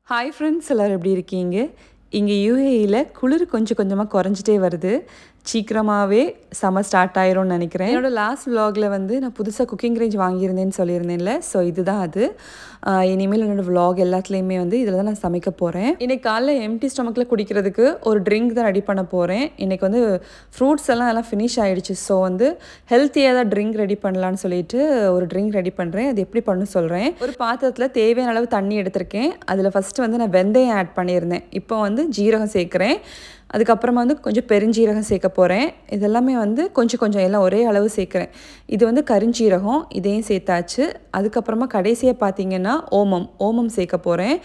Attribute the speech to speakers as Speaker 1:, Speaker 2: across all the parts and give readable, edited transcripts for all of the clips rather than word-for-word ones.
Speaker 1: Hi friends, எல்லோரும் எப்படி இருக்கீங்க? இங்கே யூஏஇயில் குளிர் கொஞ்சம் கொஞ்சமாக குறைஞ்சிட்டே வருது. சீக்கிரமாகவே சம்மர் ஸ்டார்ட் ஆயிரும்னு நினைக்கிறேன். என்னோடய லாஸ்ட் விலாகில் வந்து நான் புதுசாக குக்கிங் ரேஞ்ச் வாங்கியிருந்தேன்னு சொல்லியிருந்தேன்ல, ஸோ இதுதான் அது. இனிமேல் என்னோடய விலாக் எல்லாத்துலேயுமே வந்து இதில் தான் நான் சமைக்க போகிறேன். இன்றைக்கி காலைல எம்டி ஸ்டொமக்கில் குடிக்கிறதுக்கு ஒரு ட்ரிங்க் தான் ரெடி பண்ண போகிறேன். இன்றைக்கி வந்து ஃப்ரூட்ஸ் எல்லாம் ஃபினிஷ் ஆகிடுச்சு. ஸோ வந்து ஹெல்த்தியாக தான் ட்ரிங்க் ரெடி பண்ணலான்னு சொல்லிட்டு ஒரு ட்ரிங்க் ரெடி பண்ணுறேன். அது எப்படி பண்ணணும்னு சொல்கிறேன். ஒரு பாத்திரத்தில் தேவையான அளவு தண்ணி எடுத்திருக்கேன். அதில் ஃபஸ்ட்டு வந்து நான் வெந்தயம் ஆட் பண்ணியிருந்தேன். இப்போ வந்து ஜீரகம் சேர்க்குறேன். அதுக்கப்புறமா வந்து கொஞ்சம் பெருஞ்சீரகம் சேர்க்க போகிறேன். இதெல்லாமே வந்து கொஞ்சம் கொஞ்சம் எல்லாம் ஒரே அளவு சேர்க்குறேன். இது வந்து கருஞ்சீரகம், இதையும் சேர்த்தாச்சு. அதுக்கப்புறமா கடைசியாக பார்த்தீங்கன்னா ஓமம் சேர்க்க போகிறேன்.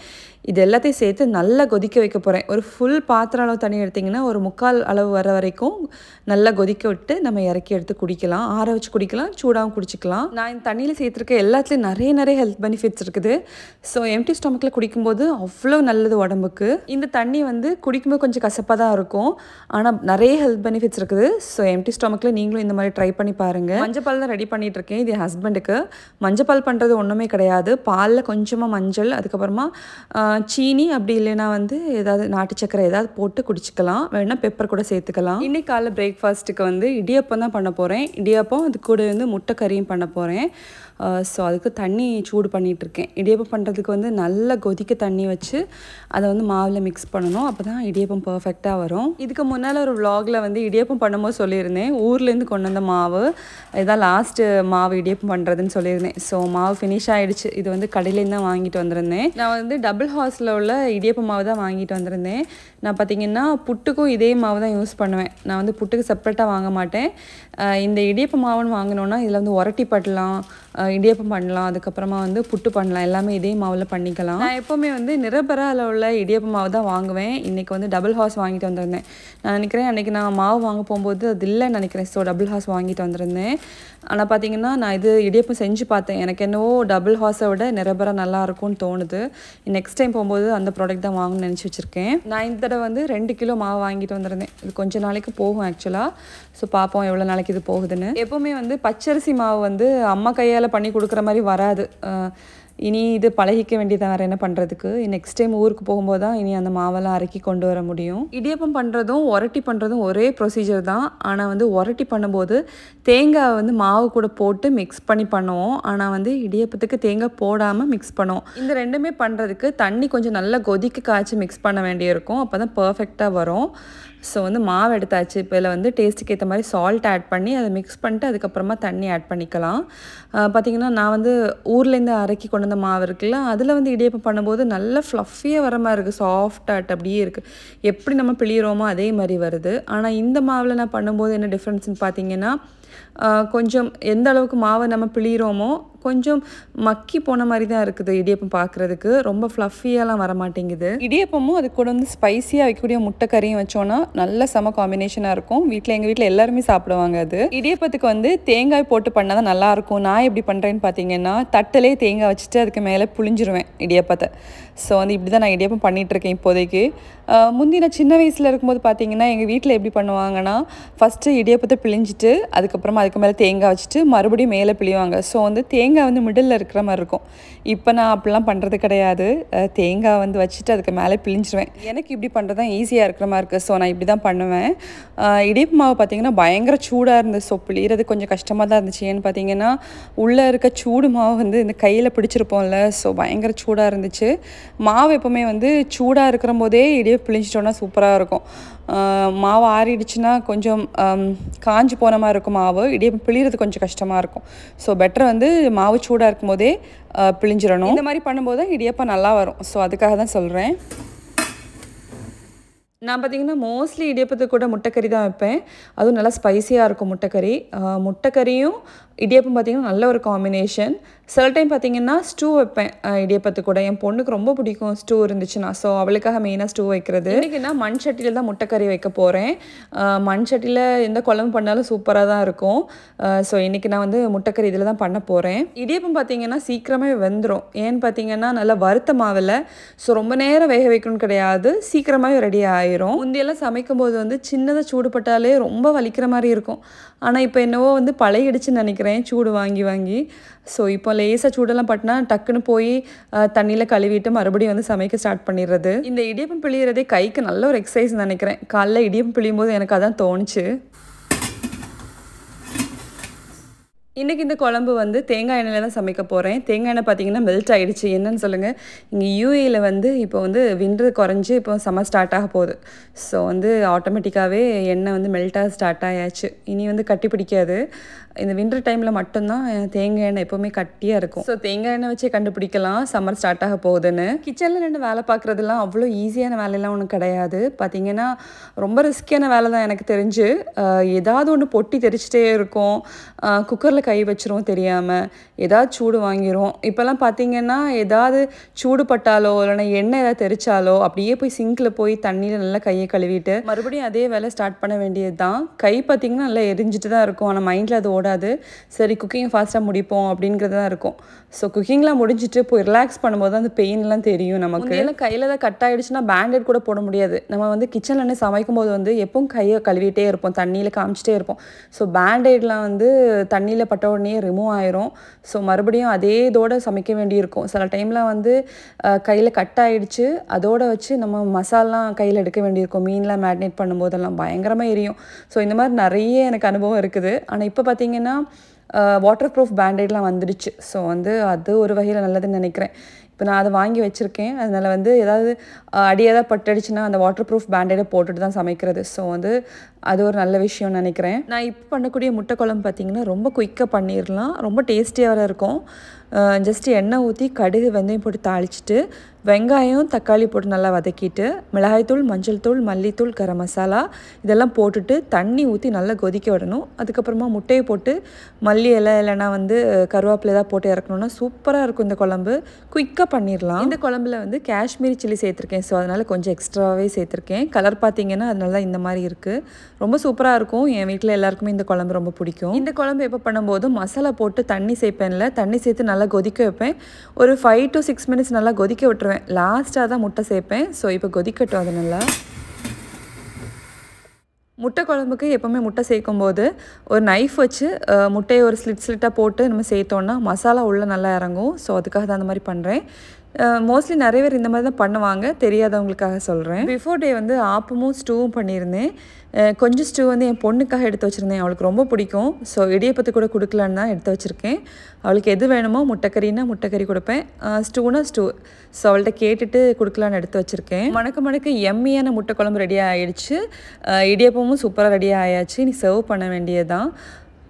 Speaker 1: இது எல்லாத்தையும் சேர்த்து நல்லா கொதிக்க வைக்க போகிறேன். ஒரு ஃபுல் பாத்திரம் அளவு தண்ணி எடுத்திங்கன்னா ஒரு 3/4 அளவு வர வரைக்கும் நல்லா கொதிக்க விட்டு நம்ம இறக்கி எடுத்து குடிக்கலாம். ஆற வச்சு குடிக்கலாம், சூடாகவும் குடிச்சிக்கலாம். நான் இந்த தண்ணியில் சேர்த்துருக்க எல்லாத்துலேயும் நிறைய ஹெல்த் பெனிஃபிட்ஸ் இருக்குது. ஸோ எம்டி ஸ்டொமக்கில் குடிக்கும்போது அவ்வளோ நல்லது உடம்புக்கு. இந்த தண்ணி வந்து குடிக்கும்போது கொஞ்சம் கசப்பாக தான் இருக்கும், ஆனால் நிறைய ஹெல்த் பெனிஃபிட்ஸ் இருக்குது. ஸோ எம்டி ஸ்டொமக்கில் நீங்களும் இந்த மாதிரி ட்ரை பண்ணி பாருங்கள். மஞ்சள் தான் ரெடி பண்ணிகிட்ருக்கேன். இது என் ஹஸ்பண்டுக்கு. மஞ்சள் பண்ணுறது ஒன்றுமே கிடையாது. பாலில் கொஞ்சமாக மஞ்சள், அதுக்கப்புறமா சீனி, அப்படி இல்லைன்னா வந்து ஏதாவது நாட்டு சக்கரை ஏதாவது போட்டு குடிச்சிக்கலாம். வேணுன்னா பெப்பர் கூட சேர்த்துக்கலாம். இன்றைக்கி காலைல பிரேக்ஃபாஸ்ட்டுக்கு வந்து இடியப்பம் தான் பண்ண போகிறேன். இடியப்பம் அது கூட வந்து முட்டை கறியும் பண்ண போகிறேன். ஸோ அதுக்கு தண்ணி சூடு பண்ணிகிட்ருக்கேன். இடியப்பம் பண்ணுறதுக்கு வந்து நல்லா கொதிக்க தண்ணி வச்சு அதை வந்து மாவில் மிக்ஸ் பண்ணணும். அப்போ தான் இடியப்பம் பர்ஃபெக்டாக வரும். இதுக்கு முன்னால் ஒரு விலாகில் வந்து இடியப்பம் பண்ணும்போது சொல்லியிருந்தேன், ஊர்லேருந்து கொண்டு வந்த மாவு இதான் லாஸ்ட்டு மாவு இடியப்பம் பண்ணுறதுன்னு சொல்லியிருந்தேன். ஸோ மாவு ஃபினிஷ் ஆகிடுச்சு. இது வந்து கடையிலேருந்து தான் வாங்கிட்டு வந்திருந்தேன். நான் வந்து டபுள் ஹாஸில் உள்ள இடியப்ப மாவு தான் வாங்கிட்டு வந்திருந்தேன். நான் பார்த்திங்கன்னா புட்டுக்கும் இதே மாவு தான் யூஸ் பண்ணுவேன். நான் வந்து புட்டுக்கு செப்பரேட்டாக வாங்க மாட்டேன். இந்த இடியப்ப மாவுன்னு வாங்கினோன்னா இதில் வந்து உரட்டி பட்டலாம், இடியப்பம் பண்ணலாம், அதுக்கப்புறமா வந்து புட்டு பண்ணலாம். எல்லாமே இதே மாவில் பண்ணிக்கலாம். நான் எப்போவுமே வந்து நிரபராவில் உள்ள இடியப்ப மாவு தான் வாங்குவேன். இன்றைக்கி வந்து டபுள் ஹாஸ் வாங்கிட்டு வந்திருந்தேன். நான் நினைக்கிறேன் அன்றைக்கி நான் மாவு வாங்க போகும்போது அது இல்லைன்னு நினைக்கிறேன். ஸோ டபுள் ஹாஸ் வாங்கிட்டு வந்திருந்தேன். ஆனால் பார்த்திங்கன்னா நான் இது இடியப்பம் செஞ்சு பார்த்தேன். எனக்கு என்னவோ டபுள் ஹாஸை விட நிரபரா நல்லாயிருக்கும்னு தோணுது. நெக்ஸ்ட் டைம் போகும்போது அந்த ப்ராடக்ட் தான் வாங்கணும்னு நினச்சி வச்சுருக்கேன். நான் இந்த தடவை வந்து 2 கிலோ மாவு வாங்கிட்டு வந்திருந்தேன். இது கொஞ்சம் நாளைக்கு போகும் ஆக்சுவலாக. ஸோ பார்ப்போம் எவ்வளோ நாளைக்கு இது போகுதுன்னு. எப்போவுமே வந்து பச்சரிசி மாவு வந்து அம்மா கையால் பண்ணி கொடுக்குற மாதிரி வராது. இனி இது பழகிக்க வேண்டியதான், வேறு என்ன பண்ணுறதுக்கு. நெக்ஸ்ட் டைம் ஊருக்கு போகும்போது தான் இனி அந்த மாவெல்லாம் அரைக்கி கொண்டு வர முடியும். இடியப்பம் பண்ணுறதும் உரட்டி பண்ணுறதும் ஒரே ப்ரொசீஜர் தான். ஆனால் வந்து உரட்டி பண்ணும்போது தேங்காய் வந்து மாவு கூட போட்டு மிக்ஸ் பண்ணி பண்ணுவோம். ஆனால் வந்து இடியப்பத்துக்கு தேங்காய் போடாமல் மிக்ஸ் பண்ணுவோம். இந்த ரெண்டுமே பண்ணுறதுக்கு தண்ணி கொஞ்சம் நல்லா கொதிக்க காய்ச்சி மிக்ஸ் பண்ண வேண்டியிருக்கும். அப்போ தான் பர்ஃபெக்டாக வரும். ஸோ வந்து மாவு எடுத்தாச்சு. இப்போ இதில் வந்து டேஸ்ட்டுக்கு ஏற்ற மாதிரி சால்ட் ஆட் பண்ணி அதை மிக்ஸ் பண்ணிட்டு அதுக்கப்புறமா தண்ணி ஆட் பண்ணிக்கலாம். பார்த்திங்கன்னா நான் வந்து ஊர்லேருந்து அரைக்கி கொண்டு வந்த மாவு இருக்குல்ல, அதில் வந்து இடியப்பம் பண்ணும்போது நல்லா ஃப்ளஃபியாக வர மாதிரி இருக்குது. சாஃப்டாக அப்படியே இருக்குது. எப்படி நம்ம பிழியிறோமோ அதே மாதிரி வருது. ஆனால் இந்த மாவில் நான் பண்ணும்போது என்ன டிஃப்ரென்ஸ்னு பார்த்திங்கன்னா, கொஞ்சம் எந்த அளவுக்கு மாவை நம்ம பிழியிறோமோ கொஞ்சம் மக்கி போன மாதிரி தான் இருக்குது இடியப்பம் பார்க்குறதுக்கு. ரொம்ப ஃப்ளஃபியாலாம் வர மாட்டேங்குது. இடியப்பமும் அது கூட வந்து ஸ்பைஸியாக வைக்கக்கூடிய முட்டை கறியும் வச்சோன்னா நல்ல செம காம்பினேஷனாக இருக்கும். எங்கள் வீட்டில் எல்லாருமே சாப்பிடுவாங்க. அது இடியப்பத்துக்கு வந்து தேங்காய் போட்டு பண்ணால் தான் நல்லாயிருக்கும். நான் எப்படி பண்ணுறேன்னு பார்த்தீங்கன்னா, தட்டிலே தேங்காய் வச்சுட்டு அதுக்கு மேலே புழிஞ்சிருவேன் இடியப்பத்தை. ஸோ வந்து இப்படி தான் நான் இடியப்பம் பண்ணிகிட்ருக்கேன் இப்போதைக்கு. முந்தி நான் சின்ன வயசில் இருக்கும்போது பார்த்தீங்கன்னா எங்கள் வீட்டில் எப்படி பண்ணுவாங்கன்னா, ஃபஸ்ட்டு இடியப்பத்தை பிழிஞ்சிட்டு அதுக்கப்புறமா அதுக்கு மேலே தேங்காய் வச்சுட்டு மறுபடியும் மேலே பிழிவாங்க. ஸோ வந்து தேங்காய் வந்து மிடில் இருக்கிற மாதிரி இருக்கும். இப்போ நான் அப்படிலாம் பண்ணுறது கிடையாது. தேங்காய் வந்து வச்சுட்டு அதுக்கு மேலே பிழிஞ்சிருவேன். எனக்கு இப்படி பண்ணுறது தான் ஈஸியாக இருக்கிற மாதிரி இருக்குது. ஸோ நான் இப்படி தான் பண்ணுவேன். இடியப்பு மாவு பார்த்திங்கன்னா பயங்கர சூடாக இருந்தது. ஸோ பிழிகிறது கொஞ்சம் கஷ்டமாக தான் இருந்துச்சு. ஏன்னு பார்த்தீங்கன்னா உள்ளே இருக்க சூடு மாவு வந்து இந்த கையில் பிடிச்சிருப்போம்ல, ஸோ பயங்கர சூடாக இருந்துச்சு. மாவு எப்போவுமே வந்து சூடாக இருக்கிற போதே இடியப்பு பிழிஞ்சிட்டோன்னா சூப்பராக இருக்கும். மாவு ஆறிடுச்சுன்னா கொஞ்சம் காஞ்சி போன மாதிரி இருக்கும் மாவு. இடியப்பம் பிழிகிறது கொஞ்சம் கஷ்டமாக இருக்கும். ஸோ பெட்டர் வந்து மாவு சூடாக இருக்கும் போதே பிழிஞ்சிடணும். இந்த மாதிரி பண்ணும்போது தான் இடியப்பம் நல்லா வரும். ஸோ அதுக்காக தான் சொல்கிறேன். நான் பார்த்திங்கன்னா மோஸ்ட்லி இடியப்பத்துக்கு கூட முட்டைக்கறி தான் வைப்பேன். அதுவும் நல்லா ஸ்பைஸியாக இருக்கும் முட்டைக்கறி. முட்டைக்கறியும் இடியப்பம் பார்த்திங்கன்னா நல்ல ஒரு காம்பினேஷன். சில டைம் பார்த்திங்கன்னா ஸ்டூ வைப்பேன் இடியப்பத்துக்கு கூட. என் பொண்ணுக்கு ரொம்ப பிடிக்கும் ஸ்டூ இருந்துச்சுன்னா. ஸோ அவளுக்காக மெயினாக ஸ்டூ வைக்கிறது. இன்றைக்கி நான் மண் சட்டியில் தான் முட்டைக்கறி வைக்க போகிறேன். மண் சட்டியில் எந்த குழம்பு பண்ணாலும் சூப்பராக தான் இருக்கும். ஸோ இன்றைக்கி நான் வந்து முட்டைக்கறி இதில் தான் பண்ண போகிறேன். இடியப்பம் பார்த்திங்கன்னா சீக்கிரமே வெந்துடும். ஏன்னு பார்த்திங்கன்னா நல்லா வறுத்த மாவில். ஸோ ரொம்ப நேரம் வேக வைக்கணும்னு கிடையாது, சீக்கிரமாகவே ரெடி ஆயிடும். ஆயிரும். முந்தியெல்லாம் சமைக்கும்போது வந்து சின்னதாக சூடு பட்டாலே ரொம்ப வலிக்கிற மாதிரி இருக்கும். ஆனால் இப்போ என்னவோ வந்து பழையிடுச்சுன்னு நினைக்கிறேன் சூடு வாங்கி வாங்கி. ஸோ இப்போ லேசாக சூடெல்லாம் பட்டினா டக்குன்னு போய் தண்ணியில் கழுவிட்டு மறுபடியும் வந்து சமைக்க ஸ்டார்ட் பண்ணிடுறது. இந்த இடியப்பம் பிழியறதே கைக்கு நல்ல ஒரு எக்ஸசைஸ் நினைக்கிறேன். காலைல இடியப்பம் பிழியும் போது எனக்கு அதான் தோணுச்சு. இன்றைக்கி இந்த குழம்பு வந்து தேங்காய் எண்ணெயில் தான் சமைக்க போகிறேன். தேங்காய் எண்ணெய் பார்த்திங்கன்னா மெல்ட் ஆகிடுச்சு. என்னன்னு சொல்லுங்கள், இங்கே யூஏயில் வந்து இப்போ வந்து விண்டர் குறைஞ்சி இப்போ சம்மர் ஸ்டார்ட் ஆக போகுது. ஸோ வந்து ஆட்டோமேட்டிக்காகவே எண்ணெய் வந்து மெல்ட்டாக ஸ்டார்ட் ஆயாச்சு. இனி வந்து கட்டி பிடிக்காது. இந்த விண்டர் டைமில் மட்டும்தான் தேங்காய் எண்ணெய் எப்போவுமே கட்டியாக இருக்கும். ஸோ தேங்காய் எண்ணெய் வச்சே கண்டுபிடிக்கலாம் சம்மர் ஸ்டார்ட் ஆக போகுதுன்னு. கிச்சனில் நின்று வேலை பார்க்குறதுலாம் அவ்வளோ ஈஸியான வேலையெல்லாம் ஒன்றும் கிடையாது. பார்த்திங்கன்னா ரொம்ப ரிஸ்கியான வேலை தான் எனக்கு தெரிஞ்சு. ஏதாவது ஒன்று பொட்டி தெரிச்சிட்டே இருக்கும். குக்கரில் கை வச்சிரும் தெரியாமல், ஏதாவது சூடு வாங்கிரும். இப்போல்லாம் பார்த்திங்கன்னா ஏதாவது சூடு பட்டாலோ இல்லைன்னா எண்ணெய் ஏதாவது தெரிச்சாலோ அப்படியே போய் சிங்கில் போய் தண்ணியில் நல்லா கையை கழுவிட்டு மறுபடியும் அதே வேலை ஸ்டார்ட் பண்ண வேண்டியது தான். கை பார்த்திங்கன்னா நல்லா எரிஞ்சிட்டு தான் இருக்கும். ஆனால் மைண்டில் அது ஓடாது. சரி குக்கிங் ஃபாஸ்ட்டாக முடிப்போம் அப்படிங்கிறது தான் இருக்கும். ஸோ குக்கிங்லாம் முடிஞ்சிட்டு போய் ரிலாக்ஸ் பண்ணும்போது அந்த பெயின்லாம் தெரியும் நமக்கு. எல்லாம் கையில் தான் கட் ஆகிடுச்சுன்னா பேண்டேட் கூட போட முடியாது. நம்ம வந்து கிச்சனில் சமைக்கும் போது வந்து எப்பவும் கையை கழுவிட்டே இருப்போம், தண்ணியில் காமிச்சிட்டே இருப்போம். ஸோ பேண்டேட்லாம் வந்து தண்ணியில் பட்ட உடனே ரிமூவ் ஆயிரும். ஸோ மறுபடியும் அதே இதோடு சமைக்க வேண்டியிருக்கும். சில டைமில் வந்து கையில் கட் ஆகிடுச்சு, அதோடு வச்சு நம்ம மசாலாம் கையில் எடுக்க வேண்டியிருக்கும். மீன்லாம் மேரினேட் பண்ணும்போதெல்லாம் பயங்கரமாக எரியும். ஸோ இந்த மாதிரி நிறைய எனக்கு அனுபவம் இருக்குது. ஆனால் இப்போ பார்த்திங்கன்னா வாட்டர் ப்ரூஃப் பேண்டேட்லாம் வந்துடுச்சு. ஸோ வந்து அது ஒரு வகையில் நல்லதுன்னு நினைக்கிறேன். இப்போ நான் அதை வாங்கி வச்சுருக்கேன். அதனால் வந்து ஏதாவது அடியேதாவது பட்டடிச்சுன்னா அந்த வாட்டர் ப்ரூஃப் பேண்டேடை போட்டுட்டு தான் சமைக்கிறது. ஸோ வந்து அது ஒரு நல்ல விஷயம்னு நினைக்கிறேன். நான் இப்போ பண்ணக்கூடிய முட்டை குழம்பு பார்த்திங்கன்னா ரொம்ப குயிக்காக பண்ணிடலாம். ரொம்ப டேஸ்டியாக இருக்கும். ஜஸ்ட் எண்ணெய் ஊற்றி கடுகு வெந்தயம் போட்டு தாளிச்சிட்டு வெங்காயம் தக்காளி போட்டு நல்லா வதக்கிட்டு மிளகாய்த்தூள், மஞ்சள் தூள், மல்லித்தூள், கரம் மசாலா இதெல்லாம் போட்டுட்டு தண்ணி ஊற்றி நல்லா கொதிக்க விடணும். அதுக்கப்புறமா முட்டையை போட்டு மல்லி இலை இல்லைனா வந்து கருவேப்பிலை தான் போட்டு இறக்கணுன்னா சூப்பராக இருக்கும் இந்த குழம்பு. குயிக்காக பண்ணிடலாம். இந்த குழம்புல வந்து காஷ்மீரி சில்லி சேர்த்துருக்கேன். ஸோ அதனால் கொஞ்சம் எக்ஸ்ட்ராவே சேர்த்துருக்கேன். கலர் பார்த்திங்கன்னா அதனால தான் இந்த மாதிரி இருக்குது. ரொம்ப சூப்பராக இருக்கும். என் வீட்டில் எல்லாருக்குமே இந்த குழம்பு ரொம்ப பிடிக்கும். இந்த குழம்பு எப்போ பண்ணும்போது மசாலா போட்டு தண்ணி சேர்ப்பேன்ல, தண்ணி சேர்த்து நல்லா கொதிக்க வைப்பேன். ஒரு 5 to 6 minutes நல்லா கொதிக்க விட்டுருவேன். லாஸ்ட்டாக தான் முட்டை சேர்ப்பேன். ஸோ இப்போ கொதிக்கட்டும். அது நல்லா முட்டை குழம்புக்கு எப்போவுமே முட்டை சேர்க்கும்போது ஒரு நைஃப் வச்சு முட்டையை ஒரு ஸ்லிட்டாக போட்டு நம்ம சேர்த்தோன்னா மசாலா உள்ளே நல்லா இறங்கும். ஸோ அதுக்காக தான் அந்த மாதிரி பண்ணுறேன். மோஸ்ட்லி நிறைய பேர் இந்த மாதிரி தான் பண்ணுவாங்க, தெரியாதவங்களுக்காக சொல்கிறேன். பிஃபோர் டே வந்து ஆப்பமும் ஸ்டூவும் பண்ணியிருந்தேன். கொஞ்சம் ஸ்டூ வந்து என் பொண்ணுக்காக எடுத்து வச்சுருந்தேன். அவளுக்கு ரொம்ப பிடிக்கும். ஸோ இடியப்பத்து கூட கொடுக்கலான்னு தான் எடுத்து வச்சுருக்கேன். அவளுக்கு எது வேணுமோ முட்டைக்கறின்னா முட்டைக்கறி கொடுப்பேன், ஸ்டூனா ஸ்டூ. ஸோ அவள்கிட்ட கேட்டுட்டு கொடுக்கலான்னு எடுத்து வச்சுருக்கேன். மணக்க எம்மியான முட்டை குழம்பு ரெடியாக ஆகிடுச்சு. இடியப்பமும் சூப்பராக ரெடியாக ஆயாச்சு. நீ சர்வ் பண்ண வேண்டியதுதான்.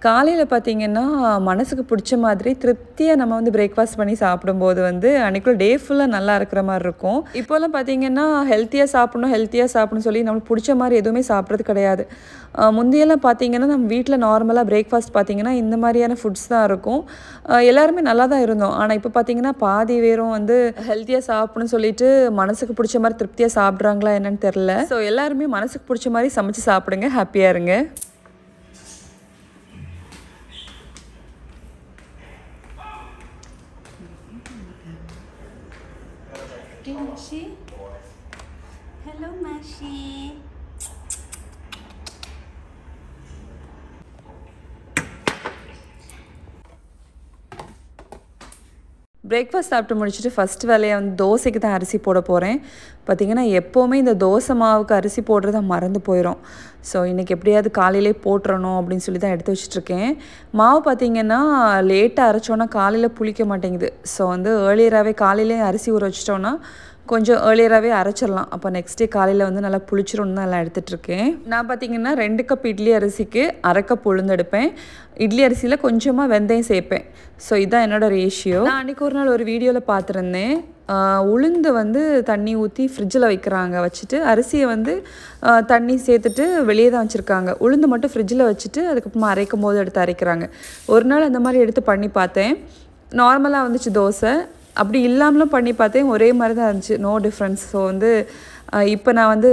Speaker 1: காலையில் பார்த்திங்கன்னா மனசுக்கு பிடிச்ச மாதிரி திருப்தியாக நம்ம வந்து பிரேக்ஃபாஸ்ட் பண்ணி சாப்பிடும்போது வந்து அன்றைக்குள்ள டே ஃபுல்லாக நல்லா இருக்கிற மாதிரி இருக்கும். இப்போல்லாம் பார்த்திங்கன்னா ஹெல்த்தியாக சாப்பிடணும்னு சொல்லி நம்மளுக்கு பிடிச்ச மாதிரி எதுவுமே சாப்பிட்றது கிடையாது. முந்தையெல்லாம் பார்த்திங்கன்னா நம்ம வீட்டில் நார்மலாக பிரேக்ஃபாஸ்ட் பார்த்திங்கன்னா இந்த மாதிரியான ஃபுட்ஸ் தான் இருக்கும். எல்லாருமே நல்லா தான் இருந்தோம். ஆனால் இப்போ பார்த்திங்கன்னா பாதி பேரும் வந்து ஹெல்த்தியாக சாப்பிடணும்னு சொல்லிட்டு மனசுக்கு பிடிச்ச மாதிரி திருப்தியாக சாப்பிட்றாங்களா என்னன்னு தெரில. ஸோ எல்லாருமே மனசுக்கு பிடிச்ச மாதிரி சமைச்சு சாப்பிடுங்க, ஹாப்பியாக இருங்க.
Speaker 2: Mashi. Hello, Mashi.
Speaker 1: பிரேக்ஃபாஸ்ட் சாப்பிட்டு முடிச்சுட்டு ஃபஸ்ட் வேலையை வந்து தோசைக்கு தான் அரிசி போட போகிறேன். பார்த்திங்கன்னா எப்போவுமே இந்த தோசை மாவுக்கு அரிசி போடுறத மறந்து போயிடும். ஸோ இன்றைக்கி எப்படியாவது காலையிலே போட்டுறணும் அப்படின்னு சொல்லி தான் எடுத்து வச்சுட்ருக்கேன். மாவு பார்த்திங்கன்னா லேட்டாக அரைச்சோன்னா காலையில் புளிக்க மாட்டேங்குது. ஸோ வந்து ஏர்லியராகவே காலையிலே அரிசி ஊற வச்சிட்டோன்னா கொஞ்சம் ஏர்லியராகவே அரைச்சிடலாம். அப்போ நெக்ஸ்ட் டே காலையில் வந்து நல்லா புளிச்சிரும்னு தான் எல்லாம் எடுத்துகிட்ருக்கேன். நான் பார்த்திங்கன்னா 2 கப் இட்லி அரிசிக்கு 1/2 கப் உளுந்து எடுப்பேன். இட்லி அரிசியில் கொஞ்சமாக வெந்தயம் சேர்ப்பேன். ஸோ இதுதான் என்னோடய ரேஷியோ. நான் அன்றைக்கி ஒரு நாள் ஒரு வீடியோவில் பார்த்துருந்தேன். உளுந்து வந்து தண்ணி ஊற்றி ஃப்ரிட்ஜில் வைக்கிறாங்க, வச்சுட்டு அரிசியை வந்து தண்ணி சேர்த்துட்டு வெளியே தான் வச்சுருக்காங்க. உளுந்து மட்டும் ஃப்ரிட்ஜில் வச்சுட்டு அதுக்கப்புறமா அரைக்கும் போது எடுத்து அரைக்கிறாங்க. ஒரு நாள் அந்த மாதிரி எடுத்து பண்ணி பார்த்தேன். நார்மலாக வந்துச்சு தோசை. அப்படி இல்லாமலும் பண்ணி பார்த்தேன், ஒரே மாதிரி தான் இருந்துச்சு, நோ டிஃப்ரென்ஸ். ஸோ வந்து இப்போ நான் வந்து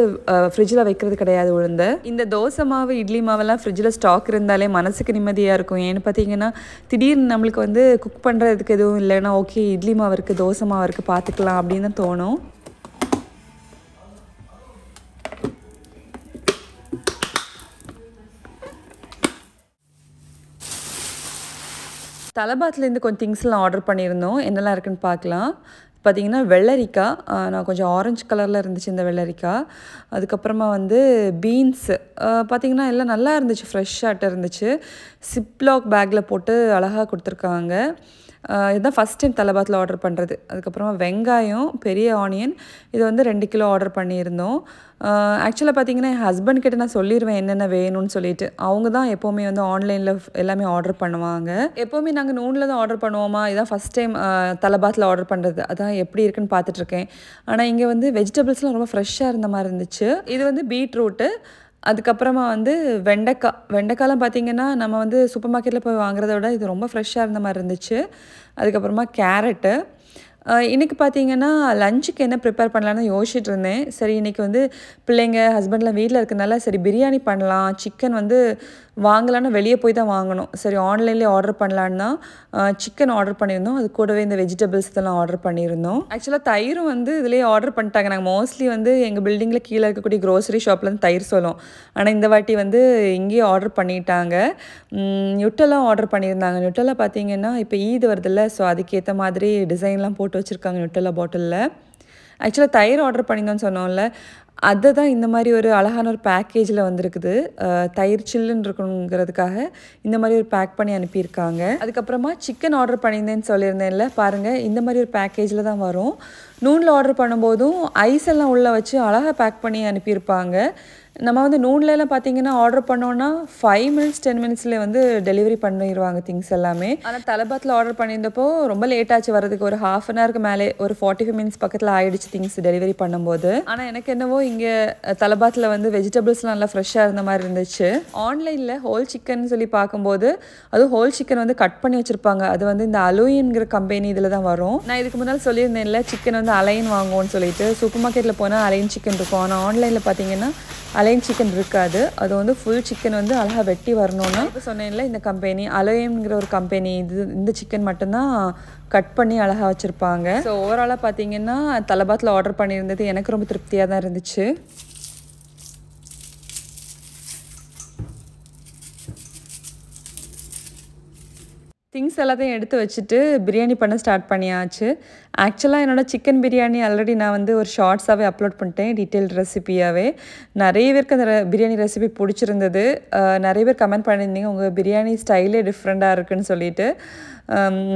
Speaker 1: ஃப்ரிட்ஜில் வைக்கிறது கிடையாது உளுந்த. இந்த தோசை மாவு இட்லி மாவெல்லாம் ஃப்ரிட்ஜில் ஸ்டாக் இருந்தாலே மனசுக்கு நிம்மதியாக இருக்கும். ஏன்னு பார்த்தீங்கன்னா திடீர்னு நம்மளுக்கு வந்து குக் பண்ணுறதுக்கு எதுவும் இல்லைன்னா ஓகே இட்லி மாவு இருக்குது, தோசை மாவு இருக்குது, பார்த்துக்கலாம் அப்படின்னு தான் தோணும். தலபாத்லேருந்து கொஞ்சம் திங்ஸ்லாம் ஆர்டர் பண்ணியிருந்தோம். என்னெல்லாம் இருக்குன்னு பார்க்கலாம். பார்த்தீங்கன்னா வெள்ளரிக்காய், நான் கொஞ்சம் ஆரஞ்சு கலரில் இருந்துச்சு இந்த வெள்ளரிக்காய். அதுக்கப்புறமா வந்து பீன்ஸு பார்த்தீங்கன்னா எல்லாம் நல்லா இருந்துச்சு, ஃப்ரெஷ்ஷாட்ட இருந்துச்சு. சிப்லாக் பேக்கில் போட்டு அழகாக கொடுத்துருக்காங்க. இதுதான் ஃபஸ்ட் டைம் தலபாத்தில் ஆர்டர் பண்ணுறது. அதுக்கப்புறமா வெங்காயம், பெரிய ஆனியன், இது வந்து 2 கிலோ ஆர்டர் பண்ணியிருந்தோம். ஆக்சுவலாக பார்த்தீங்கன்னா என் ஹஸ்பண்ட் கிட்ட நான் சொல்லிடுவேன் என்னென்ன வேணும்னு சொல்லிட்டு. அவங்க தான் எப்போவுமே வந்து ஆன்லைனில் எல்லாமே ஆர்டர் பண்ணுவாங்க. எப்போவுமே நாங்கள் நூனில் தான் ஆர்டர் பண்ணுவோமா, இதான் ஃபஸ்ட் டைம் தலபாத்தில் ஆர்டர் பண்ணுறது. அதான் எப்படி இருக்குன்னு பார்த்துட்ருக்கேன். ஆனால் இங்கே வந்து வெஜிடபிள்ஸ்லாம் ரொம்ப ஃப்ரெஷ்ஷாக இருந்த மாதிரி இருந்துச்சு. இது வந்து பீட்ரூட்டு, அதுக்கப்புறமா வந்து வெண்டைக்காலாம் பார்த்திங்கன்னா நம்ம வந்து சூப்பர் மார்க்கெட்டில் போய் வாங்குறத விட இது ரொம்ப ஃப்ரெஷ்ஷாக இருந்த மாதிரி இருந்துச்சு. அதுக்கப்புறமா கேரட்டு. இன்றைக்கி பார்த்திங்கன்னா லஞ்சுக்கு என்ன ப்ரிப்பேர் பண்ணலான்னு யோசிச்சுட்டு இருந்தேன். சரி இன்றைக்கி வந்து பிள்ளைங்க ஹஸ்பண்ட்லாம் வீட்டில் இருக்கிறனால சரி பிரியாணி பண்ணலாம். சிக்கன் வந்து வாங்கலான்னு வெளியே போய் தான் வாங்கணும். சரி ஆன்லைன்லேயே ஆர்டர் பண்ணலான்னா சிக்கன் ஆர்டர் பண்ணியிருந்தோம். அது கூடவே இந்த வெஜிடபிள்ஸ் இதெல்லாம் ஆர்டர் பண்ணியிருந்தோம். ஆக்சுவலாக தயிரும் வந்து இதுலேயே ஆர்டர் பண்ணிட்டாங்க. நாங்கள் மோஸ்ட்லி வந்து எங்கள் பில்டிங்கில் கீழே இருக்கக்கூடிய க்ரோசரி ஷாப்லேருந்து தயிர் சொல்லும். ஆனால் இந்த வாட்டி வந்து இங்கேயே ஆர்டர் பண்ணிட்டாங்க. நுட்டெல்லாம் ஆர்டர் பண்ணியிருந்தாங்க. நுட்டெல்லாம் பார்த்திங்கன்னா இப்போ ஈது வருதில்ல, ஸோ அதுக்கேற்ற மாதிரி டிசைன்லாம் போட்டு வச்சுருக்காங்க நுட்டெல்லா பாட்டிலில். ஆக்சுவலாக தயிர் ஆர்டர் பண்ணியிருந்தோன்னு சொன்னோம்ல, அதை தான் இந்த மாதிரி ஒரு அழகான ஒரு பேக்கேஜில் வந்திருக்குது. தயிர் சில்லுன்னு இருக்கணுங்கிறதுக்காக இந்த மாதிரி ஒரு பேக் பண்ணி அனுப்பியிருக்காங்க. அதுக்கப்புறமா சிக்கன் ஆர்டர் பண்ணியிருந்தேன்னு சொல்லியிருந்தேன்ல, பாருங்கள் இந்த மாதிரி ஒரு பேக்கேஜில் தான் வரும். நூனில் ஆர்டர் பண்ணும்போதும் ஐஸ் எல்லாம் உள்ளே வச்சு அழகாக பேக் பண்ணி அனுப்பியிருப்பாங்க. நம்ம வந்து நூன்லலாம் பார்த்திங்கன்னா ஆர்டர் பண்ணோன்னா 5 மினிட்ஸ் 10 மினிட்ஸ்லேயே வந்து டெலிவரி பண்ணிடுவாங்க திங்ஸ் எல்லாமே. ஆனால் தலபாத்தில் ஆர்டர் பண்ணியிருந்தப்போ ரொம்ப லேட் ஆச்சு வரதுக்கு. ஒரு ½ அன் ஹவருக்கு மேலே, ஒரு 45 மினிட்ஸ் பக்கத்தில் ஆகிடுச்சு திங்ஸ் டெலிவரி பண்ணும்போது. ஆனால் எனக்கு என்னவோ இங்கே தலபாத்தில் வந்து வெஜிடபிள்ஸ்லாம் நல்லா ஃப்ரெஷ்ஷாக இருந்த மாதிரி இருந்துச்சு. ஆன்லைனில் ஹோல் சிக்கன் சொல்லி பார்க்கும்போது அதுவும் ஹோல் சிக்கன் வந்து கட் பண்ணி வச்சுருப்பாங்க. அது வந்து இந்த அலோயின்கிற கம்பெனி இதில் தான் வரும். நான் இதுக்கு முன்னால் சொல்லியிருந்தேன்ல சிக்கன் வந்து அலைன் வாங்குவோன்னு சொல்லிட்டு. சூப்பர் மார்க்கெட்டில் போனால் அலைன் சிக்கன் இருக்கும். ஆனால் ஆன்லைனில் பார்த்தீங்கன்னா அலைன் சிக்கன் இருக்காது. அது வந்து ஃபுல் சிக்கன் வந்து அழகாக வெட்டி வரணும்னா இப்போ சொன்னேன்ல இந்த கம்பெனி அலோயம்ங்கிற ஒரு கம்பெனி, இந்த சிக்கன் மட்டும்தான் கட் பண்ணி அழகாக வச்சுருப்பாங்க. ஸோ ஓவராலாக பார்த்தீங்கன்னா தலபாத்தில் ஆர்டர் பண்ணியிருந்தது எனக்கு ரொம்ப திருப்தியாக தான் இருந்துச்சு. திங்ஸ் எல்லாத்தையும் எடுத்து வச்சுட்டு பிரியாணி பண்ண ஸ்டார்ட் பண்ணியாச்சு. ஆக்சுவலாக என்னோடய சிக்கன் பிரியாணி ஆல்ரெடி நான் வந்து ஒரு ஷார்ட்ஸாகவே அப்லோட் பண்ணிட்டேன், டீட்டெயில்டு ரெசிபியாகவே. நிறைய பேருக்கு அந்த பிரியாணி ரெசிபி பிடிச்சிருந்தது. நிறைய பேர் கமெண்ட் பண்ணியிருந்தீங்க உங்கள் பிரியாணி ஸ்டைலே டிஃப்ரெண்ட்டாக இருக்குதுன்னு சொல்லிட்டு.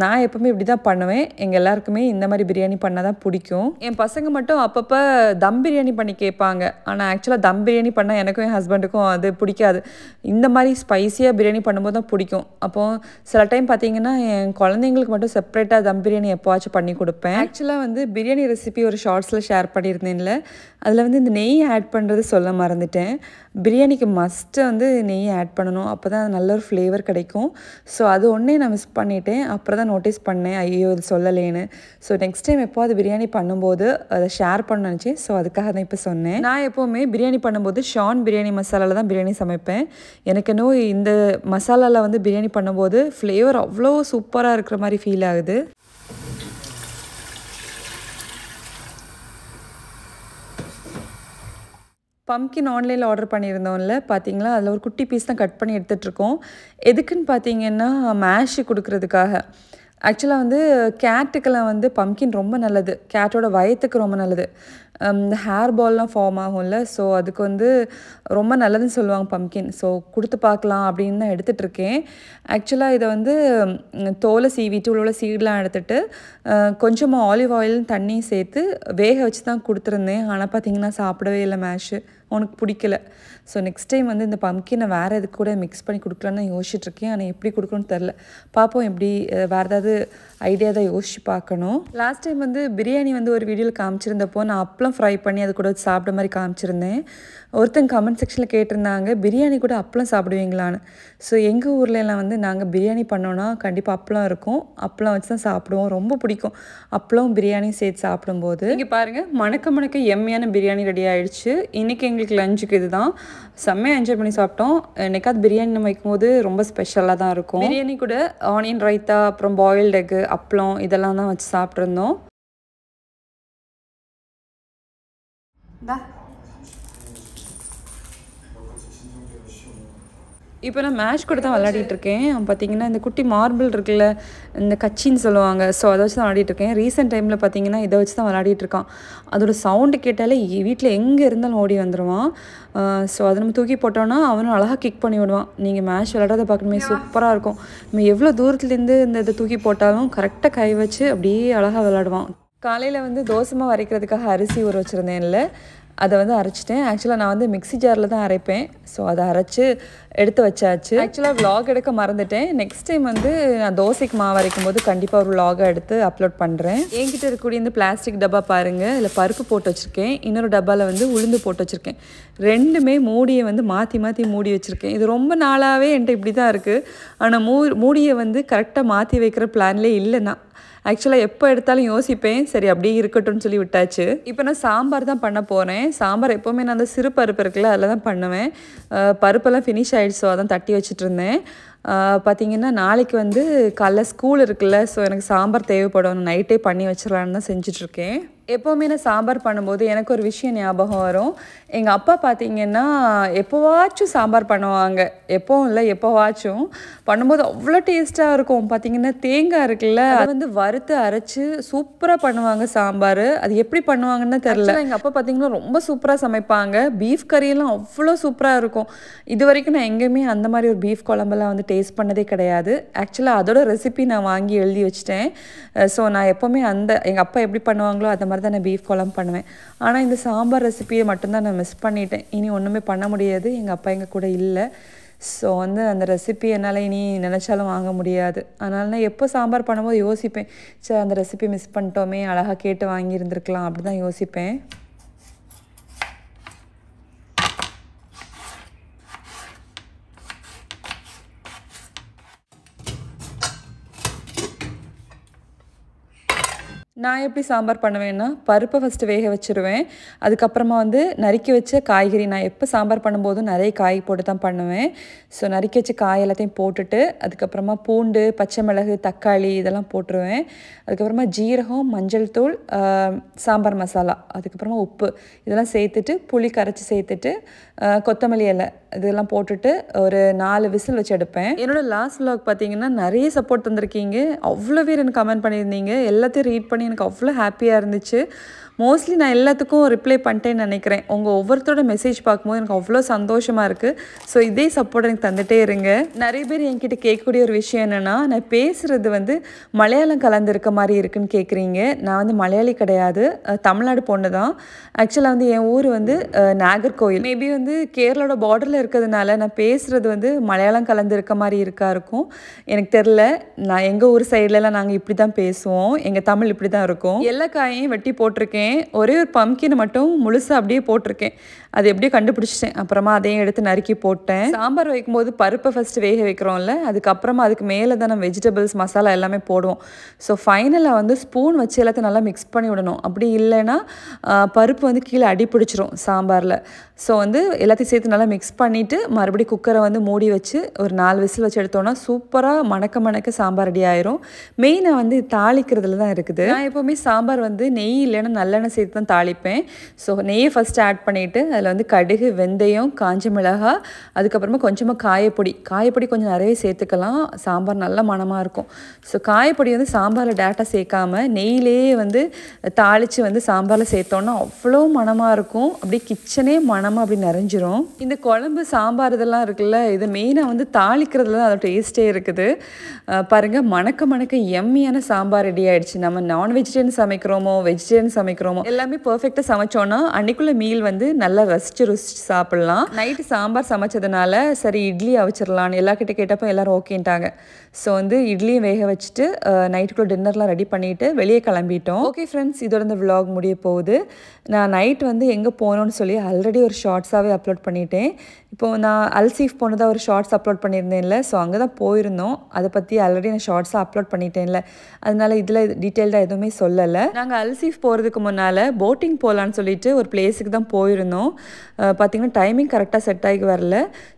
Speaker 1: நான் எப்போவுமே இப்படி தான் பண்ணுவேன். எங்கள் எல்லாருக்குமே இந்த மாதிரி பிரியாணி பண்ணால் தான் பிடிக்கும். என் பசங்க மட்டும் அப்பப்போ தம் பிரியாணி பண்ணி கேட்பாங்க. ஆனால் ஆக்சுவலாக தம் பிரியாணி பண்ணால் எனக்கும் என் ஹஸ்பண்டுக்கும் அது பிடிக்காது. இந்த மாதிரி ஸ்பைஸியாக பிரியாணி பண்ணும்போது தான் பிடிக்கும். அப்போது சில டைம் பார்த்தீங்கன்னா என் குழந்தைங்களுக்கு மட்டும் செப்பரேட்டாக தம் பிரியாணி எப்போவாச்சும் பண்ணி கொடுப்பேன். ஆக்சுவலாக வந்து பிரியாணி ரெசிபி ஒரு ஷார்ட்ஸில் ஷேர் பண்ணியிருந்தேன்ல, அதில் வந்து இந்த நெய் ஆட் பண்ணுறது சொல்ல மறந்துட்டேன். பிரியாணிக்கு மஸ்ட்டு வந்து நெய் ஆட் பண்ணணும். அப்போ தான் நல்ல ஒரு ஃப்ளேவர் கிடைக்கும். ஸோ அது ஒன்றே நான் மிஸ் பண்ணிட்டேன். அப்புறம் தான் நோட்டீஸ் பண்ணேன், ஐயோ இது சொல்லலேன்னு. ஸோ நெக்ஸ்ட் டைம் எப்போ அது பிரியாணி பண்ணும்போது அதை ஷேர் பண்ண நினச்சேன். ஸோ அதுக்காக தான் இப்போ சொன்னேன். நான் எப்போவுமே பிரியாணி பண்ணும்போது ஷான் பிரியாணி மசாலாவில் தான் பிரியாணி சமைப்பேன். எனக்கு என்னவோ இந்த மசாலாவில் வந்து பிரியாணி பண்ணும்போது ஃப்ளேவர் அவ்வளோ சூப்பராக இருக்கிற மாதிரி ஃபீல் ஆகுது. பம்கின் ஆன்லைனில் ஆர்டர் பண்ணியிருந்தோம்ல, பார்த்தீங்களா அதில் ஒரு குட்டி பீஸ் தான் கட் பண்ணி எடுத்துகிட்ருக்கோம். எதுக்குன்னு பார்த்தீங்கன்னா மேஷு கொடுக்குறதுக்காக. ஆக்சுவலாக வந்து கேட்டுக்கெல்லாம் வந்து பம்கின் ரொம்ப நல்லது. கேட்டோட வயத்துக்கு ரொம்ப நல்லது. இந்த ஹேர் பால்லாம் ஃபார்ம் ஆகும்ல, ஸோ அதுக்கு வந்து ரொம்ப நல்லதுன்னு சொல்லுவாங்க பம்கின். ஸோ கொடுத்து பார்க்கலாம் அப்படின்னு தான் எடுத்துகிட்ருக்கேன். ஆக்சுவலாக இதை வந்து தோலை சீவிட்டு உள்ள சீடெலாம் எடுத்துகிட்டு கொஞ்சமாக ஆலிவ் ஆயிலும் தண்ணியும் சேர்த்து வேக வச்சு தான் கொடுத்துருந்தேன். ஆனால் பார்த்தீங்கன்னா சாப்பிடவே இல்லை மேஷு, உனக்கு பிடிக்கல. ஸோ நெக்ஸ்ட் டைம் வந்து இந்த பம்கினை வேறு எதுக்கு கூட மிக்ஸ் பண்ணி கொடுக்கலான்னு யோசிச்சுட்ருக்கேன். ஆனால் எப்படி கொடுக்கணும்னு தெரில. பார்ப்போம், எப்படி வேறு ஏதாவது ஐடியா தான் யோசிச்சு பார்க்கணும். லாஸ்ட் டைம் வந்து பிரியாணி வந்து ஒரு வீடியோவில் காமிச்சிருந்தப்போ நான் அப்பளம் ஃப்ரை பண்ணி அது கூட வச்சு சாப்பிட மாதிரி காமிச்சிருந்தேன். ஒருத்தங்க கமெண்ட் செக்ஷனில் கேட்டிருந்தாங்க பிரியாணி கூட அப்பளம் சாப்பிடுவீங்களான்னு. ஸோ எங்கள் ஊர்லலாம் வந்து நாங்கள் பிரியாணி பண்ணோன்னா கண்டிப்பாக அப்பளம் இருக்கும். அப்பளம் வச்சு தான் சாப்பிடுவோம். ரொம்ப பிடிக்கும் அப்பளம் பிரியாணியும் சேர்த்து சாப்பிடும்போது. இங்கே பாருங்கள், மணக்க எம்மையான பிரியாணி ரெடி ஆகிடுச்சு. இன்றைக்கி எங்களுக்கு லஞ்சுக்கு இது தான். செம்மையாக என்ஜாய் பண்ணி சாப்பிட்டோம். என்னைக்காவது பிரியாணி நம்ம வைக்கும்போது ரொம்ப ஸ்பெஷலாக தான் இருக்கும். பிரியாணி கூட ஆனியன் ரைத்தா, அப்புறம் பாயில்டு எக்கு, அப்பளம் இதெல்லாம் தான் வச்சு சாப்பிட்ருந்தோம். இப்போ நான் மேஷ் கூட தான் விளையாடிட்டு இருக்கேன். பார்த்தீங்கன்னா இந்த குட்டி மார்பிள் இருக்குல்ல, இந்த கச்சின்னு சொல்லுவாங்க. ஸோ அதை வச்சு தான் விளையாடிட்டு இருக்கேன். ரீசெண்ட் டைமில் பார்த்தீங்கன்னா இதை வச்சு தான் விளையாடிட்டு இருக்கான். அதோட சவுண்டு கேட்டாலே வீட்டில் எங்கே இருந்தாலும் ஓடி வந்துடுவான். ஸோ அதை நம்ம தூக்கி போட்டோன்னா அவனும் அழகாக கிக் பண்ணி விடுவான். நீங்கள் மேஷ் விளையாடுறத பார்க்கணுமே சூப்பராக இருக்கும். நம்ம எவ்வளோ தூரத்துலேருந்து இந்த இதை தூக்கி போட்டாலும் கரெக்டாக கை வச்சு அப்படியே அழகாக விளையாடுவான். காலையில் வந்து தோசை மாவு அரைக்கிறதுக்காக அரிசி ஊற வச்சுருந்தேன்ல, அதை வந்து அரைச்சிட்டேன். ஆக்சுவலாக நான் வந்து மிக்ஸி ஜாரில் தான் அரைப்பேன். ஸோ அதை அரைச்சி எடுத்து வச்சாச்சு. ஆக்சுவலாக vlog எடுக்க மறந்துட்டேன். நெக்ஸ்ட் டைம் வந்து நான் தோசைக்கு மாவு அரைக்கும் போது கண்டிப்பாக ஒரு vlog எடுத்து அப்லோட் பண்ணுறேன். என்கிட்ட இருக்கக்கூடிய இந்த பிளாஸ்டிக் டப்பா பாருங்கள், இதில் பருப்பு போட்டு வச்சுருக்கேன். இன்னொரு டப்பாவில் வந்து உளுந்து போட்டு வச்சுருக்கேன். ரெண்டுமே மூடியை வந்து மாற்றி மாற்றி மூடி வச்சுருக்கேன். இது ரொம்ப நாளாகவே என்கிட்ட இப்படி தான் இருக்குது. ஆனால் மூடியை வந்து கரெக்டாக மாற்றி வைக்கிற பிளான்லேயே இல்லைன்னா ஆக்சுவலாக எப்போ எடுத்தாலும் யோசிப்பேன், சரி அப்படியே இருக்கட்டும்னு சொல்லி விட்டாச்சு. இப்போ நான் சாம்பார் தான் பண்ண போகிறேன். சாம்பார் எப்போவுமே நான் அந்த சிறு பருப்பு இருக்குல்ல அதில் தான் பண்ணுவேன். பருப்பெல்லாம் ஃபினிஷ் ஆகிடுச்சு. ஸோ அதான் தட்டி வச்சுட்டு இருந்தேன். பார்த்திங்கன்னா நாளைக்கு வந்து காலைல ஸ்கூல் இருக்குல்ல, ஸோ எனக்கு சாம்பார் தேவைப்படும். நைட்டே பண்ணி வச்சிடலான்னு தான் செஞ்சிட்ருக்கேன். எப்போவுமே நான் சாம்பார் பண்ணும்போது எனக்கு ஒரு விஷயம் ஞாபகம் வரும். எங்கள் அப்பா பார்த்திங்கன்னா எப்போவாச்சும் சாம்பார் பண்ணுவாங்க. எப்போவும் இல்லை, எப்போவாச்சும் பண்ணும்போது அவ்வளோ டேஸ்ட்டாக இருக்கும். பார்த்திங்கன்னா தேங்காய் இருக்குல்ல, அதை வந்து வறுத்து அரைச்சி சூப்பராக பண்ணுவாங்க சாம்பார். அது எப்படி பண்ணுவாங்கன்னு தெரில. எங்கள் அப்பா பார்த்திங்கன்னா ரொம்ப சூப்பராக சமைப்பாங்க. பீஃப் கறியெல்லாம் அவ்வளோ சூப்பராக இருக்கும். இது வரைக்கும் நான் எங்கேயுமே அந்த மாதிரி ஒரு பீஃப் குழம்பெல்லாம் வந்து டேஸ்ட் பண்ணதே கிடையாது. ஆக்சுவலாக அதோட ரெசிபி நான் வாங்கி எழுதி வச்சிட்டேன். ஸோ நான் எப்போவுமே எங்கள் அப்பா எப்படி பண்ணுவாங்களோ அந்த மாதிரி தான் நான் பீஃப் குழம்பு பண்ணுவேன். ஆனால் இந்த சாம்பார் ரெசிபியை மட்டும்தான் நான் மிஸ் பண்ணிட்டேன். இனி ஒன்றுமே பண்ண முடியாது. எங்கள் அப்பா எங்கள் கூட இல்லை. ஸோ வந்து அந்த ரெசிபி என்னால் இனி நினச்சாலும் வாங்க முடியாது. அதனால நான் எப்போ சாம்பார் பண்ணும்போது யோசிப்பேன், சரி அந்த ரெசிபி மிஸ் பண்ணிட்டோமே, அழகாக கேட்டு வாங்கியிருந்துருக்கலாம் அப்படி தான் யோசிப்பேன். நான் எப்படி சாம்பார் பண்ணுவேன்னா, பருப்பை ஃபஸ்ட்டு வேக வச்சுருவேன். அதுக்கப்புறமா வந்து நறுக்கி வச்ச காய்கறி, நான் எப்போ சாம்பார் பண்ணும்போதும் நிறைய காய் போட்டு தான் பண்ணுவேன். ஸோ நறுக்கி வச்ச காய் எல்லாத்தையும் போட்டுட்டு அதுக்கப்புறமா பூண்டு, பச்சை மிளகு, தக்காளி இதெல்லாம் போட்டுருவேன். அதுக்கப்புறமா ஜீரகம், மஞ்சள் தூள், சாம்பார் மசாலா, அதுக்கப்புறமா உப்பு இதெல்லாம் சேர்த்துட்டு புளி கரைச்சி சேர்த்துட்டு கொத்தமல்லி இலை இதெல்லாம் போட்டுட்டு ஒரு 4 விசில் வச்சு எடுப்பேன். என்னோடய லாஸ்ட் vlog பார்த்தீங்கன்னா நிறைய சப்போர்ட் தந்திருக்கீங்க. அவ்வளோ பேர் எனக்கு கமெண்ட் பண்ணியிருந்தீங்க. எல்லாத்தையும் ரீட் பண்ணி எனக்கு அவ்வளோ ஹாப்பியாக இருந்துச்சு. மோஸ்ட்லி நான் எல்லாத்துக்கும் ரிப்ளை பண்ணிட்டேன்னு நினைக்கிறேன். உங்கள் ஒவ்வொருத்தரோட மெசேஜ் பார்க்கும்போது எனக்கு அவ்வளோ சந்தோஷமாக இருக்குது. ஸோ இதே சப்போர்ட் எனக்கு தந்துகிட்டே இருங்க. நிறைய பேர் என்கிட்ட கேட்கக்கூடிய ஒரு விஷயம் என்னென்னா, நான் பேசுகிறது வந்து மலையாளம் கலந்துருக்க மாதிரி இருக்குன்னு கேட்குறீங்க. நான் வந்து மலையாளி கிடையாது, தமிழ்நாடு பொண்ணு தான். ஆக்சுவலாக வந்து என் ஊர் வந்து நாகர்கோவில். மேபி வந்து கேரளாவோட பார்டரில் இருக்கிறதுனால நான் பேசுகிறது வந்து மலையாளம் கலந்துருக்க மாதிரி இருக்கும். எனக்கு தெரில. நான் எங்கள் ஊர் சைட்லலாம் நாங்கள் இப்படி தான் பேசுவோம். எங்கள் தமிழ் இப்படி தான் இருக்கும். எல்லா காயையும் வெட்டி போட்டிருக்கேன். ஒரே ஒரு பம்கினை மட்டும் முழுசாக அப்படியே போட்டிருக்கேன். அது எப்படியோ கண்டுபிடிச்சிட்டேன். அப்புறமா அதையும் எடுத்து நறுக்கி போட்டேன். சாம்பார் வைக்கும்போது பருப்பை ஃபஸ்ட்டு வேக வைக்கிறோம்ல, அதுக்கப்புறமா அதுக்கு மேலே தான் நம்ம வெஜிடபிள்ஸ் மசாலா எல்லாமே போடுவோம். ஸோ ஃபைனலாக வந்து ஸ்பூன் வச்சு எல்லாத்தையும் நல்லா மிக்ஸ் பண்ணி விடணும். அப்படி இல்லைன்னா பருப்பு வந்து கீழே அடி பிடிச்சிரும் சாம்பாரில். ஸோ வந்து எல்லாத்தையும் சேர்த்து நல்லா மிக்ஸ் பண்ணிவிட்டு மறுபடியும் குக்கரை வந்து மூடி வச்சு ஒரு 4 விசில் வச்சு எடுத்தோன்னா சூப்பராக மணக்க சாம்பார் ரெடி ஆயிரும். மெயினாக வந்து தாளிக்கிறதுல தான் இருக்குது. நான் எப்போவுமே சாம்பார் வந்து நெய் இல்லைன்னா நல்லெண்ணெய் சேர்த்து தான் தாளிப்பேன். ஸோ நெய்யை ஃபஸ்ட்டு ஆட் பண்ணிவிட்டு அதில் வந்து கடுகு, வெந்தயம், காஞ்ச மிளகாய், அதுக்கப்புறமா கொஞ்சமாக காயப்பொடி கொஞ்சம் நிறைய சேர்த்துக்கலாம். சாம்பார் நல்ல மணமாக இருக்கும். ஸோ காயப்பொடி வந்து சாம்பாரில் டேரெக்டாக சேர்க்காமல் நெய்யிலேயே வந்து தாளித்து வந்து சாம்பாரில் சேர்த்தோன்னா அவ்வளோ மணமாக இருக்கும். அப்படியே கிச்சனே மணமாக அப்படி நிறைஞ்சிரும். இந்த குழம்பு சாம்பார் இதெல்லாம் இருக்குல்ல, இது மெயினாக வந்து தாளிக்கிறதுல தான் அதோட டேஸ்ட்டே இருக்குது. பாருங்கள், மணக்க எம்மியான சாம்பார் ரெடி ஆகிடுச்சு. நம்ம நான் வெஜிடேரியன் சமைக்கிறோமோ வெஜிடேரியன் சமைக்கிறோமோ எல்லாமே பர்ஃபெக்டாக சமைச்சோன்னா அன்றைக்குள்ள மீல் வந்து நல்லா ரசிச்சு சாப்பிட்லாம். நைட்டு சாம்பார் சமைச்சதுனால சரி இட்லி அவிச்சிடலான்னு எல்லாக்கிட்ட கேட்டப்போ எல்லோரும் ஓகேன்ட்டாங்க. ஸோ வந்து இட்லியும் வேக வச்சுட்டு நைட்டுக்குள்ளே டின்னர்லாம் ரெடி பண்ணிவிட்டு வெளியே கிளம்பிட்டோம். ஓகே ஃப்ரெண்ட்ஸ், இதோட இந்த vlog முடிய போகுது. நான் நைட் வந்து எங்கே போகணுன்னு சொல்லி ஆல்ரெடி ஒரு ஷார்ட்ஸாகவே அப்லோட் பண்ணிட்டேன். இப்போது நான் அல்சீஃப் போனதாக ஒரு ஷார்ட்ஸ் அப்லோட் பண்ணியிருந்தேன்ல, ஸோ அங்கே தான் போயிருந்தோம். அதை பற்றி ஆல்ரெடி நான் ஷார்ட்ஸாக அப்லோட் பண்ணிட்டேன்ல, அதனால இதில் டீட்டெயில்டாக எதுவுமே சொல்லலை. நாங்கள் அல்சீஃப் போகிறதுக்கு முன்னாடி இருந்ததுனால போட்டிங் போகலான்னு சொல்லிட்டு ஒரு பிளேஸுக்கு தான் போயிருந்தோம். பார்த்திங்கன்னா டைமிங் கரெக்டாக செட் ஆகி வரல.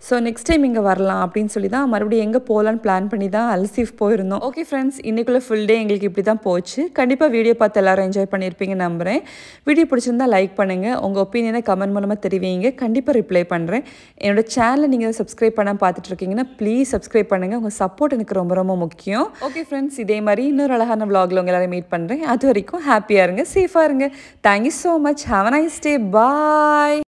Speaker 1: ஸோ நெக்ஸ்ட் டைம் இங்கே வரலாம் அப்படின்னு சொல்லி தான் மறுபடியும் எங்கே போகலான்னு பிளான் பண்ணி தான் அல்சீஃப் போயிருந்தோம். ஓகே ஃப்ரெண்ட்ஸ், இன்றைக்குள்ள ஃபுல் டே எங்களுக்கு இப்படி தான் போச்சு. கண்டிப்பாக வீடியோ பார்த்து எல்லோரும் என்ஜாய் பண்ணியிருப்பீங்க நம்புகிறேன். வீடியோ பிடிச்சிருந்தா லைக் பண்ணுங்கள், உங்கள் ஒப்பீனியனை கமெண்ட் மூலமாக தெரிவிங்க. கண்டிப்பாக ரிப்ளை பண்ணுறேன். என்னோட சேனலை நீங்கள் சப்ஸ்கிரைப் பண்ணால் பார்த்துட்ருக்கீங்கன்னா ப்ளீஸ் சப்ஸ்கிரைப் பண்ணுங்கள். உங்கள் சப்போர்ட் எனக்கு ரொம்ப ரொம்ப முக்கியம். ஓகே ஃப்ரெண்ட்ஸ், இதே மாதிரி இன்னொரு அழகான vlogல உங்கள் எல்லாரையும் மீட் பண்ணுறேன். அது வரைக்கும் ஹாப்பியாக இருங்க, சேஃபாக இருங்க. Thank you so much. Have a nice day. Bye.